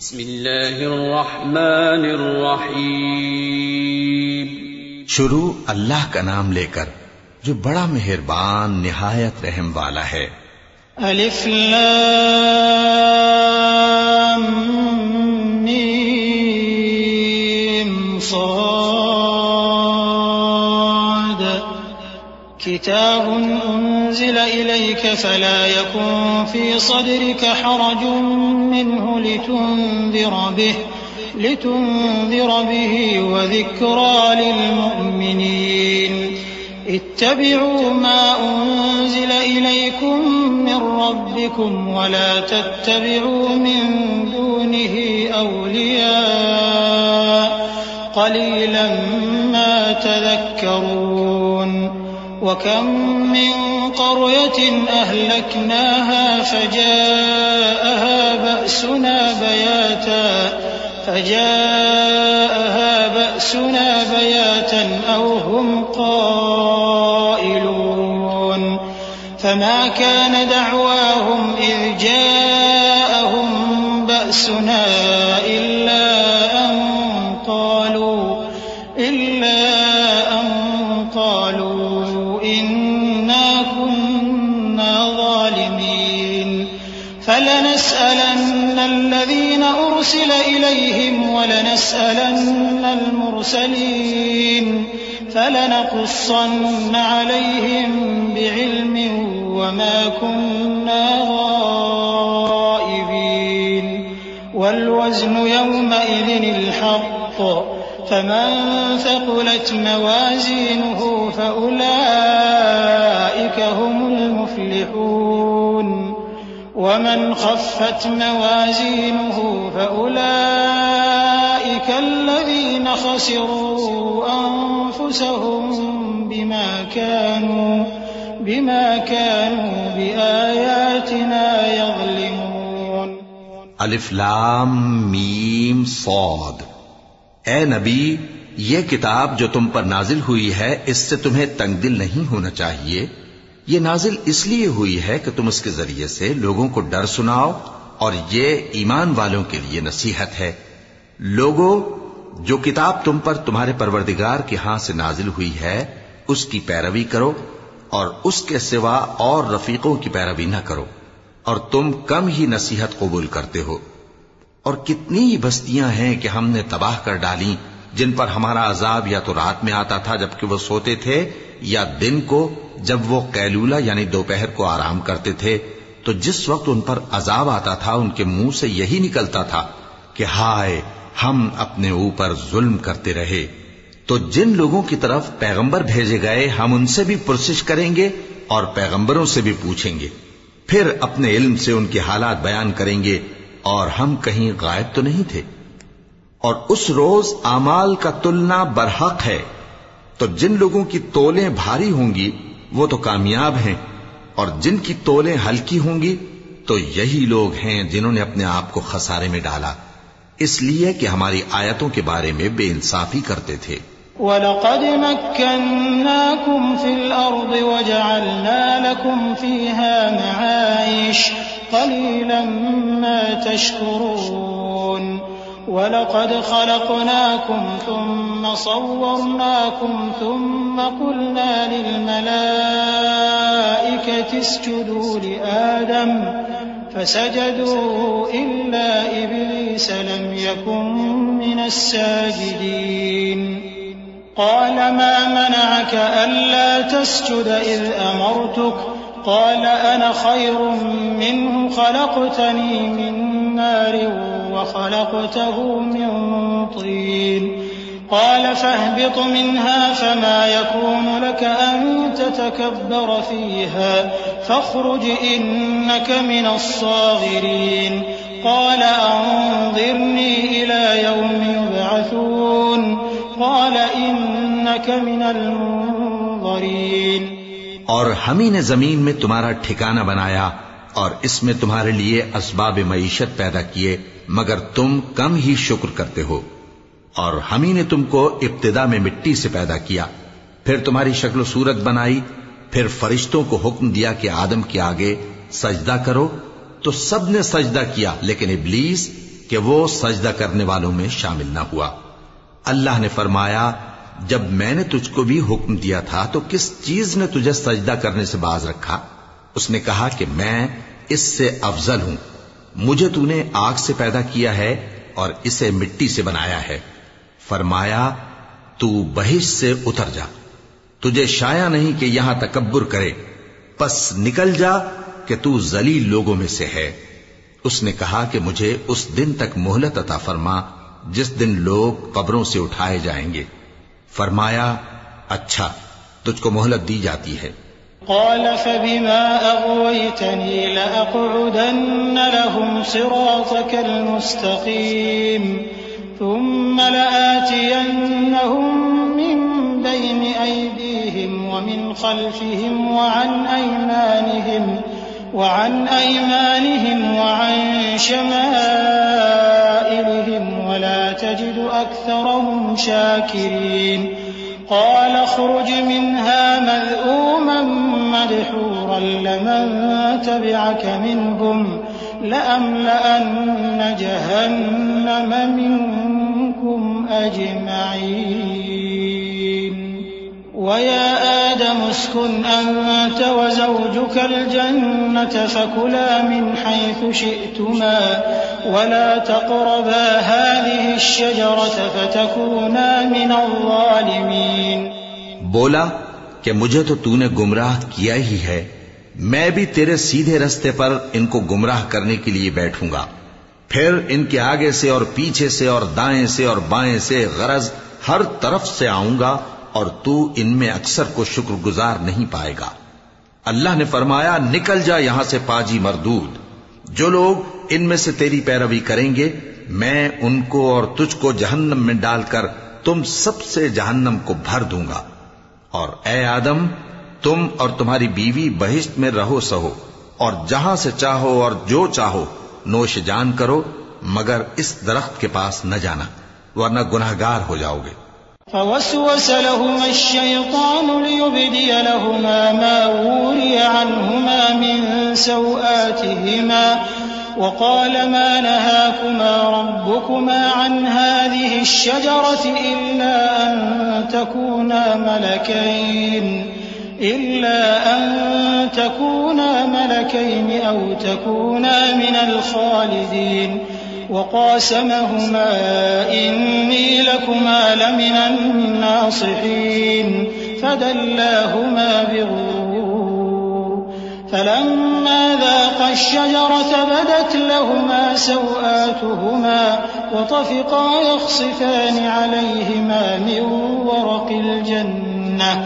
बिस्मिल्लाहिर्रहमानिर्रहीम। शुरू अल्लाह का नाम लेकर जो बड़ा मेहरबान निहायत रहम वाला है। अलिफ लाम मीम साद किताबुन उन्ज़िला इलैका फला यकुन फी सदरिका हरजुन मिन्हु लितुन्ज़िर बिही वज़िक्रा लिलमुअ्मिनीन इत्तबि'ू मा उन्ज़िला इलैकुम मिन रब्बिकुम वला तत्तबि'ू मिन दूनिही औलिया क़लीलन मा तज़क्करून। वकम मिन क़रयतिन अहलकनाहा फजाअहा बअसुना बयातन औ हुम क़ाइलून। फमा कान दअवाहुम इज़ जाअहुम बअसुना इल्ला अन क़ालू इन्ना कुन्ना ज़ालिमीन। फलनस्अलन्न الذين أرسل إليهم ولنسألن المرسلين فلنقصن عليهم بعلم وما كنا غائبين والوزن يومئذ الحق فمن ثقلت موازينه فأولئك هم المفلحون ومن خفت موازينه فأولئك الذين خسروا أنفسهم بما كانوا بآياتنا يظلمون। अलिफ लाम मीम सौद। ए नबी, ये किताब जो तुम पर नाजिल हुई है इससे तुम्हें तंगदिल नहीं होना चाहिए। ये नाजिल इसलिए हुई है कि तुम इसके जरिए से लोगों को डर सुनाओ और ये ईमान वालों के लिए नसीहत है। लोगों, जो किताब तुम पर तुम्हारे परवरदिगार के हाथ से नाजिल हुई है उसकी पैरवी करो और उसके सिवा और रफीकों की पैरवी न करो, और तुम कम ही नसीहत कबूल करते हो। और कितनी बस्तियां हैं कि हमने तबाह कर डाली जिन पर हमारा अजाब या तो रात में आता था जबकि वो सोते थे, या दिन को जब वो कैलूला यानी दोपहर को आराम करते थे। तो जिस वक्त उन पर अजाब आता था उनके मुंह से यही निकलता था कि हाय, हम अपने ऊपर जुल्म करते रहे। तो जिन लोगों की तरफ पैगंबर भेजे गए हम उनसे भी पुरसिश करेंगे और पैगंबरों से भी पूछेंगे, फिर अपने इल्म से उनके हालात बयान करेंगे और हम कहीं गायब तो नहीं थे। और उस रोज आमाल का तुलना बरहक है, तो जिन लोगों की तोलें भारी होंगी वो तो कामयाब हैं, और जिनकी तोलें हल्की होंगी तो यही लोग हैं जिन्होंने अपने आप को खसारे में डाला, इसलिए कि हमारी आयतों के बारे में बेइंसाफी करते थे। वलक़द मक्कन्नाकुम फिल अर्द वजअलना लकुम फीहा मआइश क़लीलन मा तशकुरून। वलक़द खलक़नाकुम थुम्मा सव्वरनाकुम थुम्मा क़ुलना लिलमलाइकति इसजुदू लिआदम फसजदू इल्ला इब्लीस लम यकुन मिनस साजिदीन। क़ाल मा मनअक अल्ला तस्जुद इज़ अमरतुक क़ाल अना खैरुम मिन्हु खलक़तनी मिन नार وخلقته من طين قال فاهبط منها فما يكون لك أن تتكبر فيها فاخرج إنك من الصاغرين قال أنظرني إلى يوم يبعثون قال إنك من المنظرين। और हम ही ने जमीन में तुम्हारा ठिकाना बनाया और इसमें तुम्हारे लिए असबाब मईशत पैदा किए, मगर तुम कम ही शुक्र करते हो। और हम ही ने तुमको इब्तिदा में मिट्टी से पैदा किया, फिर तुम्हारी शक्ल सूरत बनाई, फिर फरिश्तों को हुक्म दिया कि आदम के आगे सजदा करो, तो सब ने सजदा किया, लेकिन इब्लीस कि वो सजदा करने वालों में शामिल न हुआ। अल्लाह ने फरमाया, जब मैंने तुझको भी हुक्म दिया था तो किस चीज ने तुझे सजदा करने से बाज रखा? उसने कहा कि मैं इससे अफजल हूं, मुझे तूने आग से पैदा किया है और इसे मिट्टी से बनाया है। फरमाया, तू बहिश्त से उतर जा, तुझे शाया नहीं कि यहां तकब्बुर करे, बस निकल जा कि तू जलील लोगों में से है। उसने कहा कि मुझे उस दिन तक मोहलत अता फरमा जिस दिन लोग कब्रों से उठाए जाएंगे। फरमाया, अच्छा, तुझको मोहलत दी जाती है। क़ाल फ़बिमा अग़वयतनी लअक़उदन्न लहुम सिरातकल मुस्तक़ीम थुम्मा लआतियन्नहुम मिन बैनि अयदीहिम व मिन ख़ल्फ़िहिम व अन अयमानिहिम व अन शमाइलिहिम व ला तजिदु अक्थरहुम शाकिरीन। क़ाल अख़्रुज मिन्हा मज़्ऊमन मदहूरन लमन तबिअक मिनहुम लअमलअन्न जहन्नम मिनकुम अजमईन। वया आदम उस्कुन अन्त वज़ौजुकल जन्नत फकुला मिन हैथु शि'तुमा वला तक़रबा हाज़िहि अश्शजरत फतकूना मिनल ज़ालिमीन। बोला कि मुझे तो तूने गुमराह किया ही है, मैं भी तेरे सीधे रास्ते पर इनको गुमराह करने के लिए बैठूंगा, फिर इनके आगे से और पीछे से और दाएं से और बाएं से गरज हर तरफ से आऊंगा और तू इनमें अक्सर को शुक्रगुजार नहीं पाएगा। अल्लाह ने फरमाया, निकल जा यहां से पाजी मरदूद, जो लोग इनमें से तेरी पैरवी करेंगे मैं उनको और तुझको जहन्नम में डालकर तुम सबसे जहन्नम को भर दूंगा। और ए आदम, तुम और तुम्हारी बीवी बहिश्त में रहो सहो और जहां से चाहो और जो चाहो नोश जान करो, मगर इस दरख्त के पास न जाना वरना गुनहगार हो जाओगे। फवस्वस लहुमा अश्शैतानु लियुब्दिय लहुमा मा वूरिय अन्हुमा मिन सौआतिहिमा वक़ाल मा नहाकुमा रब्बुकुमा अन हाज़िहि अश्शजरति इल्ला अन तकूना मलकैन औ तकूना मिनल खालिदीन। वक़ासमहुमा इन्नी लकुमा लमिनन नासिहीन फदल्लाहुमा बिग़ुरूर फलम्मा ذاقा अश्शजरत बदत लहुमा सौआतुहुमा वतफ़िक़ा यख़सिफ़ान अलैहिमा मिन वरक़िल जन्नह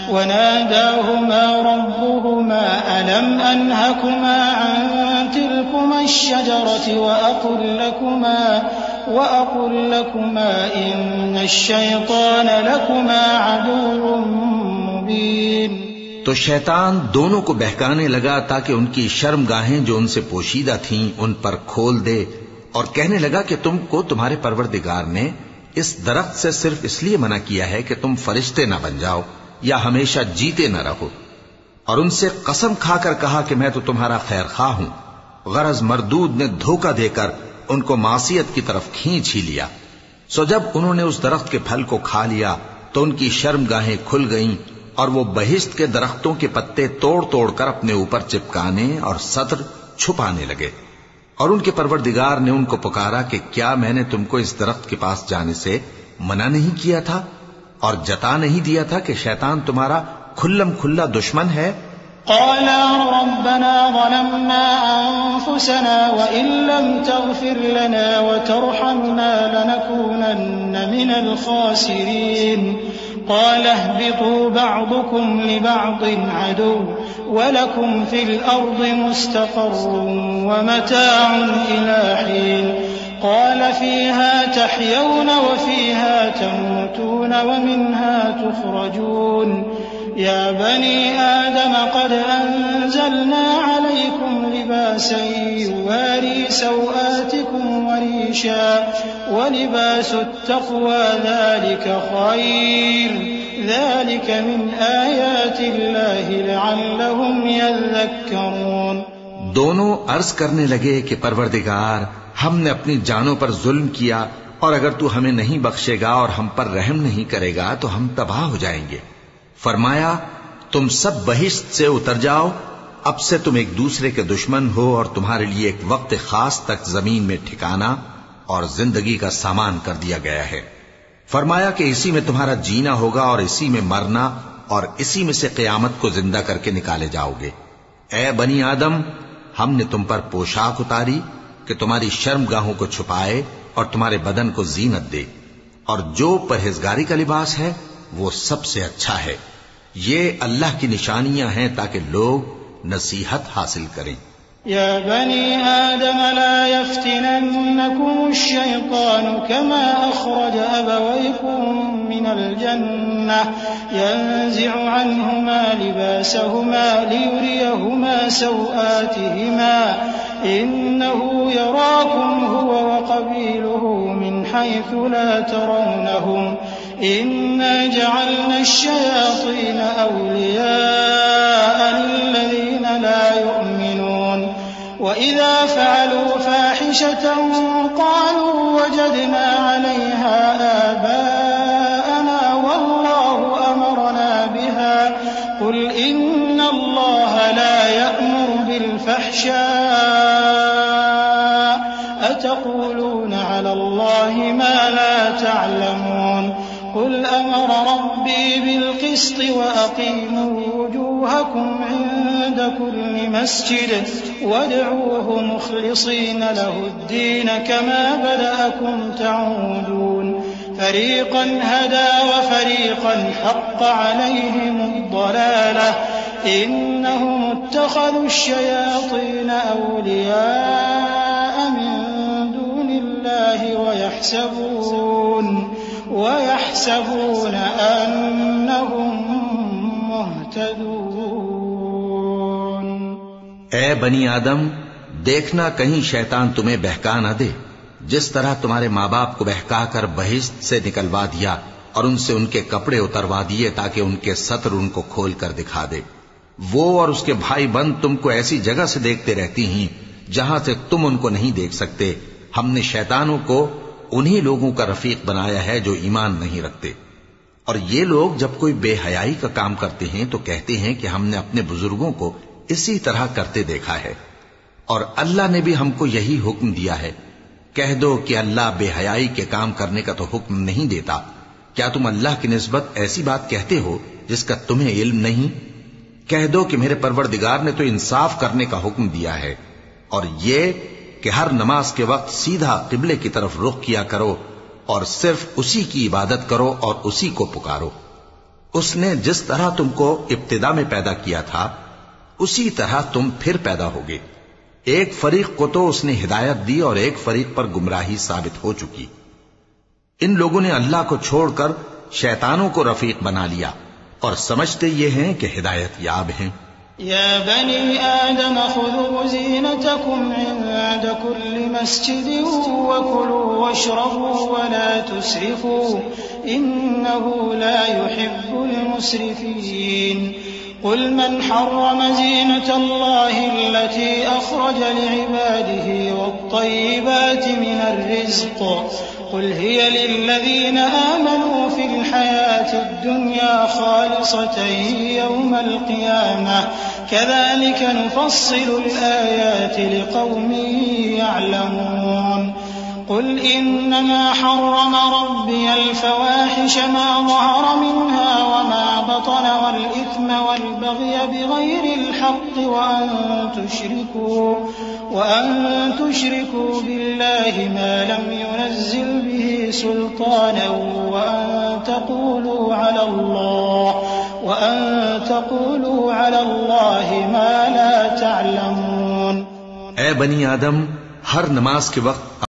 वनादाहुमा रब्बुहुमा अलम अनहकुमा अन तिलकुमा अश्शजरति वअक़ुल लकुमा इन्न अश्शैतान लकुमा अदुव्वुन मुबीन। तो शैतान दोनों को बहकाने लगा ताकि उनकी शर्मगाहें जो उनसे पोशीदा थीं उन पर खोल दे, और कहने लगा कि तुमको तुम्हारे परवरदिगार ने इस दरख्त से सिर्फ इसलिए मना किया है कि तुम फरिश्ते न बन जाओ या हमेशा जीते न रहो। और उनसे कसम खाकर कहा कि मैं तो तुम्हारा खैर खा हूं। गरज मरदूद ने धोखा देकर उनको मासियत की तरफ खींच ही लिया। सो जब उन्होंने उस दरख्त के फल को खा लिया तो उनकी शर्मगाहें खुल गईं और वो बहिश्त के दरख्तों के पत्ते तोड़ तोड़ कर अपने ऊपर चिपकाने और सत्र छुपाने लगे। और उनके परवरदिगार ने उनको पुकारा कि क्या मैंने तुमको इस दरख्त के पास जाने से मना नहीं किया था और जता नहीं दिया था कि शैतान तुम्हारा खुल्लम खुल्ला दुश्मन है? क़ाला रब्बना ज़लमना अन्फुसना व इन लम तग़फिर लना व तरहमना लनकूनन्न मिनल ख़ासिरीन। क़ाल अहबितू बअदुकुम लिबअदिन अदुव्वुन व लकुम फिल अर्दि मुस्तक़र्रुन व मताउन इला हीन। क़ाल फ़ीहा तहयौन व फ़ीहा तमूतून व मिन्हा तुख़रजून। या बनी आदम क़द अंज़लना अलैकुम लिबासन युवारी सौआतिकुम व रीशा व लिबासुत्तक़वा ज़ालिका ख़ैर ज़ालिका मिन आयातिल्लाहि लअल्लहुम यज़्ज़क्करून। दोनों अर्ज करने लगे कि परवरदिगार, हमने अपनी जानों पर जुल्म किया, और अगर तू हमें नहीं बख्शेगा और हम पर रहम नहीं करेगा तो हम तबाह हो जाएंगे। फरमाया, तुम सब बहिश्त से उतर जाओ, अब से तुम एक दूसरे के दुश्मन हो और तुम्हारे लिए एक वक्त खास तक जमीन में ठिकाना और जिंदगी का सामान कर दिया गया है। फरमाया कि इसी में तुम्हारा जीना होगा और इसी में मरना, और इसी में से क़यामत को जिंदा करके निकाले जाओगे। ए बनी आदम, हमने तुम पर पोशाक उतारी कि तुम्हारी शर्मगाहों को छुपाए और तुम्हारे बदन को जीनत दे, और जो परहेजगारी का लिबास है वो सबसे अच्छा है। ये अल्लाह की निशानियां हैं ताकि लोग नसीहत हासिल करें। या बनी आदम ला यफ्तिनन्नकुम अश-शैतान कमा अखरज अबवैकुम मिनल जन्नह यंज़िउ अन्हुमा लिबासहुमा लियुरियहुमा सौआतिहिमा इन्नहु यराकुम हुवा व क़बीलुहु मिन हैथु ला तरौनहुम इन्ना जअलना अश-शयातीन औलियाअ लिल्लज़ीना ला युमिनून वइज़ा फ़अलू फ़ाहिशतन क़ालू वजदना अलैहा आबाअना वल्लाहु अमरना बिहा क़ुल इन्नल्लाह ला यअमुरु बिल फ़हशाइ अतक़ूलून अलल्लाहि मा ला तअलमून क़ुल अमर रब्बी बिल्क़िस्ति वअक़ीमू वुजूहकुम इन्द कुल्लि मस्जिद वद्ऊहु मुख़लिसीन लहुद्दीन कमा बदअकुम तऊदून फ़रीक़न हदा वफ़रीक़न हक़्क़ अलैहिमुद्दलालह इन्नहुम इत्तख़ज़ू अश-शयातीन औलियाअ मिन दूनिल्लाहि वयहसबून अन्नहुम मुहतदून। ए बनी आदम, देखना कहीं शैतान तुम्हें बहका न दे, जिस तरह तुम्हारे माँ बाप को बहकाकर बहिश्त से निकलवा दिया और उनसे उनके कपड़े उतरवा दिए ताकि उनके सत्र उनको खोल कर दिखा दे। वो और उसके भाई बंद तुमको ऐसी जगह से देखते रहती हैं जहां से तुम उनको नहीं देख सकते। हमने शैतानों को उन्हीं लोगों का रफीक बनाया है जो ईमान नहीं रखते। और ये लोग जब कोई बेहयाई का काम करते हैं तो कहते हैं कि हमने अपने बुजुर्गों को इसी तरह करते देखा है, और अल्लाह ने भी हमको यही हुक्म दिया है। कह दो कि अल्लाह बेहयाई के काम करने का तो हुक्म नहीं देता। क्या तुम अल्लाह की निस्बत ऐसी बात कहते हो जिसका तुम्हें इल्म नहीं? कह दो कि मेरे परवरदिगार ने तो इंसाफ करने का हुक्म दिया है, और ये कि हर नमाज के वक्त सीधा किबले की तरफ रुख किया करो और सिर्फ उसी की इबादत करो और उसी को पुकारो। उसने जिस तरह तुमको इब्तिदा में पैदा किया था उसी तरह तुम फिर पैदा होगे। एक फरीक को तो उसने हिदायत दी और एक फरीक पर गुमराही साबित हो चुकी। इन लोगों ने अल्लाह को छोड़कर शैतानों को रफीक बना लिया और समझते ये हैं कि हिदायत याब हैं। या बनी आदम खुज़ू ज़ीनतकुम इंद कुल्लि मस्जिदिन वकुलू वशरबू वला तुस्रिफू इन्नहु ला युहिब्बुल मुस्रिफीन। क़ुल मन हर्रम ज़ीनतल्लाहि अल्लती अख़रज लिइबादिही वत्तय्यिबाति मिनर रिज़्क़ क़ुल हिय लिल्लज़ीना आमनू फ़िल हयातिद दुन्या ख़ालिसतन यौमल क़ियामह कज़ालिक नुफ़स्सिलुल आयाति लिक़ौमिन यअलमून। क़ुल इन्नमा हर्रम रब्बियल फ़वाहिश मा ज़हर मिन्हा वमा बतन वल-इथ्म वल-बग़य बिग़ैरिल हक़्क़ि वअन तुश्रिकू बिल्लाहि मा लम युनज़्ज़िल बिही सुल्तानन वअन तक़ूलू अलल्लाहि मा ला तअलमून। ए बनी आदम, हर नमाज के वक्त